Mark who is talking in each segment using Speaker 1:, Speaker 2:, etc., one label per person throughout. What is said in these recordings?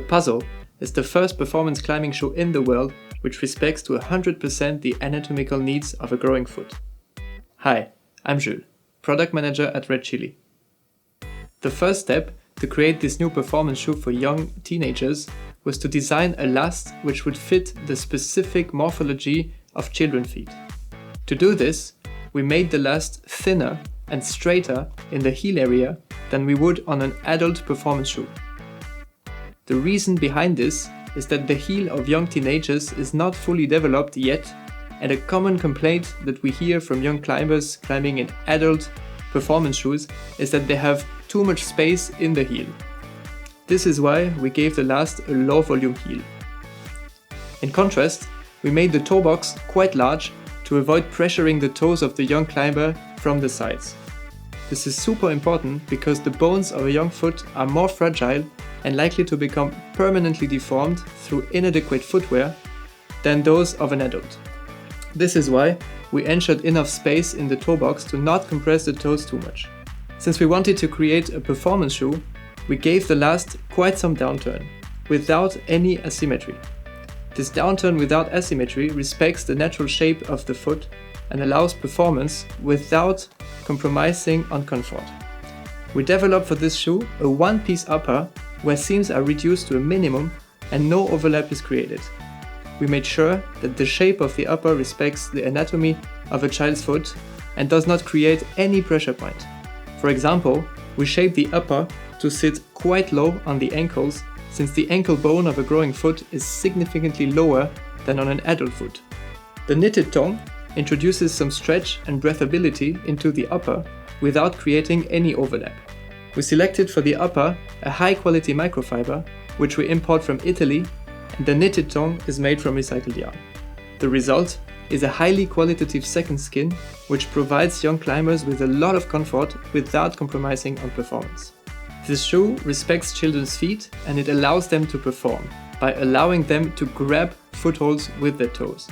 Speaker 1: Puzzle is the first performance climbing shoe in the world which respects to 100% the anatomical needs of a growing foot. Hi, I'm Jules, product manager at Red Chili. The first step to create this new performance shoe for young teenagers was to design a last which would fit the specific morphology of children's feet. To do this, we made the last thinner and straighter in the heel area than we would on an adult performance shoe. The reason behind this is that the heel of young teenagers is not fully developed yet, and a common complaint that we hear from young climbers climbing in adult performance shoes is that they have too much space in the heel. This is why we gave the last a low volume heel. In contrast, we made the toe box quite large to avoid pressuring the toes of the young climber from the sides. This is super important because the bones of a young foot are more fragile and likely to become permanently deformed through inadequate footwear than those of an adult. This is why we ensured enough space in the toe box to not compress the toes too much. Since we wanted to create a performance shoe, we gave the last quite some downturn, without any asymmetry. This downturn without asymmetry respects the natural shape of the foot and allows performance without compromising on comfort. We developed for this shoe a one-piece upper where seams are reduced to a minimum and no overlap is created. We made sure that the shape of the upper respects the anatomy of a child's foot and does not create any pressure point. For example, we shaped the upper to sit quite low on the ankles, since the ankle bone of a growing foot is significantly lower than on an adult foot. The knitted tongue introduces some stretch and breathability into the upper without creating any overlap. We selected for the upper a high-quality microfiber, which we import from Italy, and the knitted tongue is made from recycled yarn. The result is a highly qualitative second skin, which provides young climbers with a lot of comfort without compromising on performance. This shoe respects children's feet and it allows them to perform by allowing them to grab footholds with their toes.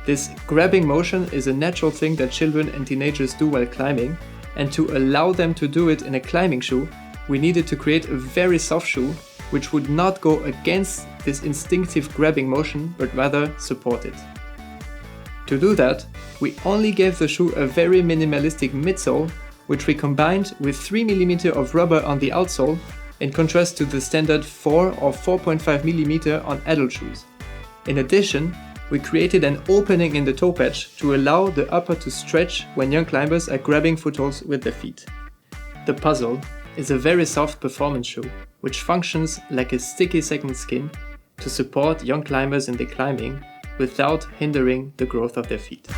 Speaker 1: This grabbing motion is a natural thing that children and teenagers do while climbing, and to allow them to do it in a climbing shoe, we needed to create a very soft shoe which would not go against this instinctive grabbing motion but rather support it. To do that, we only gave the shoe a very minimalistic midsole, which we combined with 3mm of rubber on the outsole, in contrast to the standard 4 or 4.5mm on adult shoes. In addition, we created an opening in the toe patch to allow the upper to stretch when young climbers are grabbing footholds with their feet. The Puzzle is a very soft performance shoe, which functions like a sticky second skin to support young climbers in their climbing without hindering the growth of their feet.